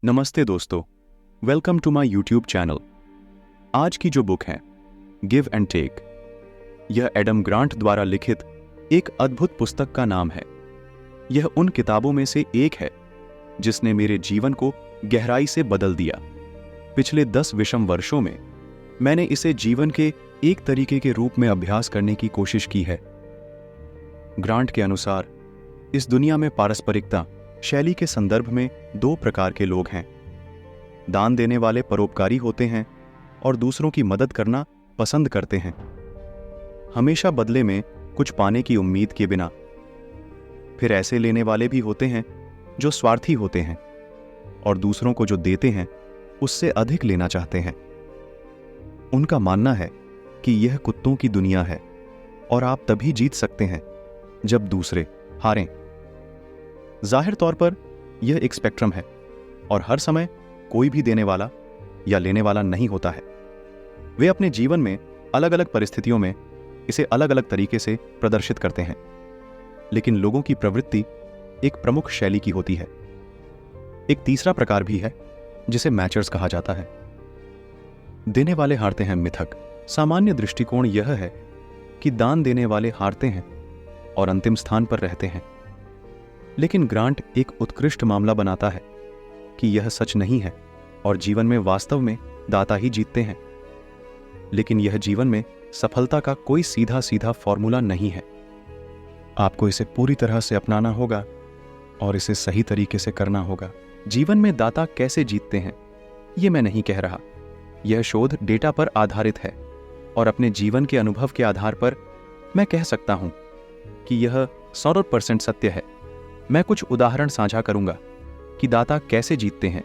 नमस्ते दोस्तों, welcome to my YouTube channel. आज की जो बुक है गिव एंड टेक, यह एडम ग्रांट द्वारा लिखित एक अद्भुत पुस्तक का नाम है। यह उन किताबों में से एक है जिसने मेरे जीवन को गहराई से बदल दिया। पिछले 10 विषम वर्षों में मैंने इसे जीवन के एक तरीके के रूप में अभ्यास करने की कोशिश की है। ग्रांट के अनुसार इस दुनिया में पारस्परिकता शैली के संदर्भ में 2 प्रकार के लोग हैं। दान देने वाले परोपकारी होते हैं और दूसरों की मदद करना पसंद करते हैं, हमेशा बदले में कुछ पाने की उम्मीद के बिना। फिर ऐसे लेने वाले भी होते हैं जो स्वार्थी होते हैं और दूसरों को जो देते हैं उससे अधिक लेना चाहते हैं। उनका मानना है कि यह कुत्तों की दुनिया है और आप तभी जीत सकते हैं जब दूसरे हारें। जाहिर तौर पर यह एक स्पेक्ट्रम है और हर समय कोई भी देने वाला या लेने वाला नहीं होता है। वे अपने जीवन में अलग अलग परिस्थितियों में इसे अलग अलग तरीके से प्रदर्शित करते हैं, लेकिन लोगों की प्रवृत्ति एक प्रमुख शैली की होती है। एक तीसरा प्रकार भी है जिसे मैचर्स कहा जाता है। देने वाले हारते हैं मिथक। सामान्य दृष्टिकोण यह है कि दान देने वाले हारते हैं और अंतिम स्थान पर रहते हैं, लेकिन ग्रांट एक उत्कृष्ट मामला बनाता है कि यह सच नहीं है और जीवन में वास्तव में दाता ही जीतते हैं। लेकिन यह जीवन में सफलता का कोई सीधा सीधा फॉर्मूला नहीं है। आपको इसे पूरी तरह से अपनाना होगा और इसे सही तरीके से करना होगा। जीवन में दाता कैसे जीतते हैं यह मैं नहीं कह रहा। यह शोध डेटा पर आधारित है और अपने जीवन के अनुभव के आधार पर मैं कह सकता हूं कि यह 100% सत्य है। मैं कुछ उदाहरण साझा करूंगा कि दाता कैसे जीतते हैं।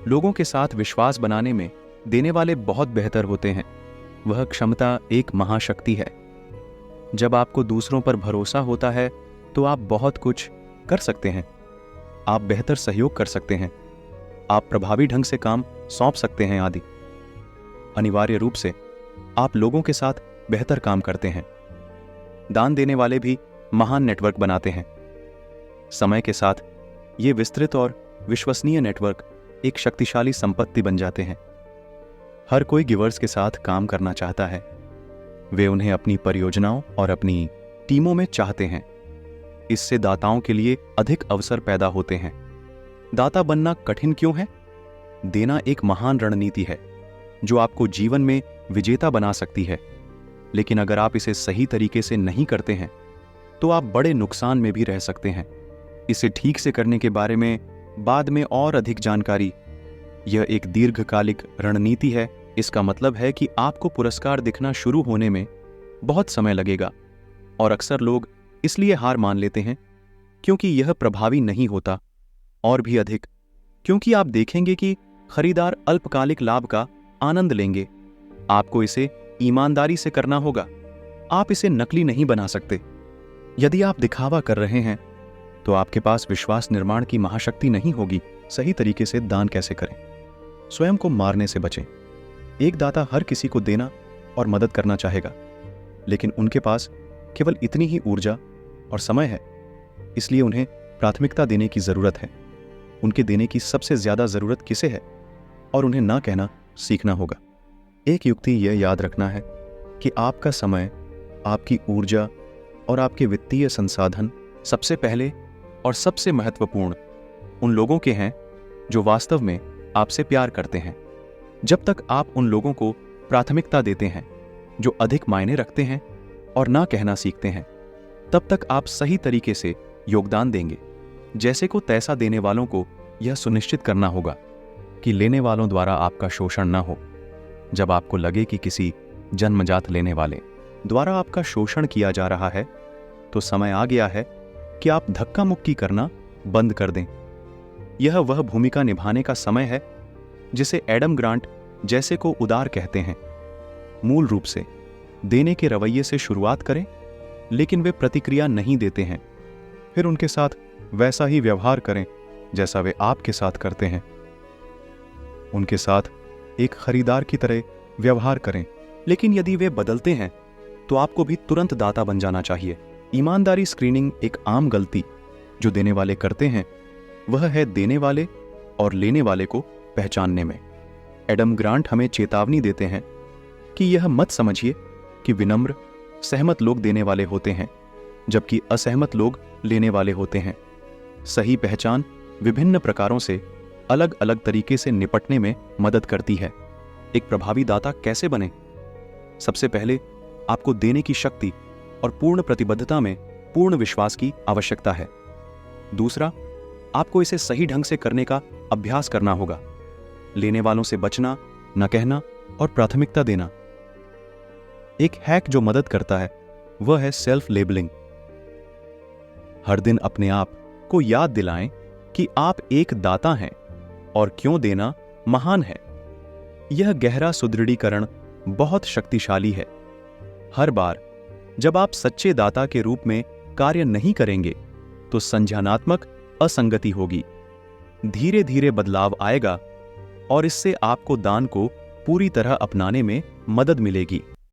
लोगों के साथ विश्वास बनाने में देने वाले बहुत बेहतर होते हैं। वह क्षमता एक महाशक्ति है। जब आपको दूसरों पर भरोसा होता है तो आप बहुत कुछ कर सकते हैं। आप बेहतर सहयोग कर सकते हैं, आप प्रभावी ढंग से काम सौंप सकते हैं आदि। अनिवार्य रूप से आप लोगों के साथ बेहतर काम करते हैं। दान देने वाले भी महान नेटवर्क बनाते हैं। समय के साथ ये विस्तृत और विश्वसनीय नेटवर्क एक शक्तिशाली संपत्ति बन जाते हैं। हर कोई गिवर्स के साथ काम करना चाहता है। वे उन्हें अपनी परियोजनाओं और अपनी टीमों में चाहते हैं। इससे दाताओं के लिए अधिक अवसर पैदा होते हैं। दाता बनना कठिन क्यों है? देना एक महान रणनीति है जो आपको जीवन में विजेता बना सकती है, लेकिन अगर आप इसे सही तरीके से नहीं करते हैं तो आप बड़े नुकसान में भी रह सकते हैं। इसे ठीक से करने के बारे में बाद में और अधिक जानकारी। यह एक दीर्घकालिक रणनीति है। इसका मतलब है कि आपको पुरस्कार दिखना शुरू होने में बहुत समय लगेगा और अक्सर लोग इसलिए हार मान लेते हैं क्योंकि यह प्रभावी नहीं होता, और भी अधिक क्योंकि आप देखेंगे कि खरीदार अल्पकालिक लाभ का आनंद लेंगे। आपको इसे ईमानदारी से करना होगा। आप इसे नकली नहीं बना सकते। यदि आप दिखावा कर रहे हैं तो आपके पास विश्वास निर्माण की महाशक्ति नहीं होगी। सही तरीके से दान कैसे करें? स्वयं को मारने से बचें। एक दाता हर किसी को देना और मदद करना चाहेगा, लेकिन उनके पास केवल इतनी ही ऊर्जा और समय है, इसलिए उन्हें प्राथमिकता देने की जरूरत है। उनके देने की सबसे ज्यादा जरूरत किसे है और उन्हें ना कहना सीखना होगा। एक युक्ति यह याद रखना है कि आपका समय, आपकी ऊर्जा और आपके वित्तीय संसाधन सबसे पहले और सबसे महत्वपूर्ण उन लोगों के हैं जो वास्तव में आपसे प्यार करते हैं। जब तक आप उन लोगों को प्राथमिकता देते हैं जो अधिक मायने रखते हैं और ना कहना सीखते हैं, तब तक आप सही तरीके से योगदान देंगे। जैसे को तैसा देने वालों को यह सुनिश्चित करना होगा कि लेने वालों द्वारा आपका शोषण न हो। जब आपको लगे कि किसी जन्मजात लेने वाले द्वारा आपका शोषण किया जा रहा है तो समय आ गया है कि आप धक्का मुक्की करना बंद कर दें। यह वह भूमिका निभाने का समय है जिसे एडम ग्रांट जैसे को उदार कहते हैं। मूल रूप से देने के रवैये से शुरुआत करें, लेकिन वे प्रतिक्रिया नहीं देते हैं। फिर उनके साथ वैसा ही व्यवहार करें जैसा वे आपके साथ करते हैं। उनके साथ एक खरीदार की तरह व्यवहार करें, लेकिन यदि वे बदलते हैं तो आपको भी तुरंत दाता बन जाना चाहिए। ईमानदारी स्क्रीनिंग एक आम गलती जो देने वाले करते हैं वह है देने वाले और लेने वाले को पहचानने में। एडम ग्रांट हमें चेतावनी देते हैं कि यह मत समझिए कि विनम्र, सहमत लोग देने वाले होते हैं, जबकि असहमत लोग लेने वाले होते हैं। सही पहचान विभिन्न प्रकारों से अलग अलग तरीके से निपटने में मदद करती है। एक प्रभावी दाता कैसे बने? सबसे पहले आपको देने की शक्ति और पूर्ण प्रतिबद्धता में पूर्ण विश्वास की आवश्यकता है। दूसरा, आपको इसे सही ढंग से करने का अभ्यास करना होगा। लेने वालों से बचना, न कहना और प्राथमिकता देना। एक हैक जो मदद करता है वह है सेल्फ लेबलिंग। हर दिन अपने आप को याद दिलाएं कि आप एक दाता हैं और क्यों देना महान है। यह गहरा सुदृढ़ीकरण बहुत शक्तिशाली है। हर बार जब आप सच्चे दाता के रूप में कार्य नहीं करेंगे तो संज्ञानात्मक असंगति होगी। धीरे धीरे बदलाव आएगा और इससे आपको दान को पूरी तरह अपनाने में मदद मिलेगी।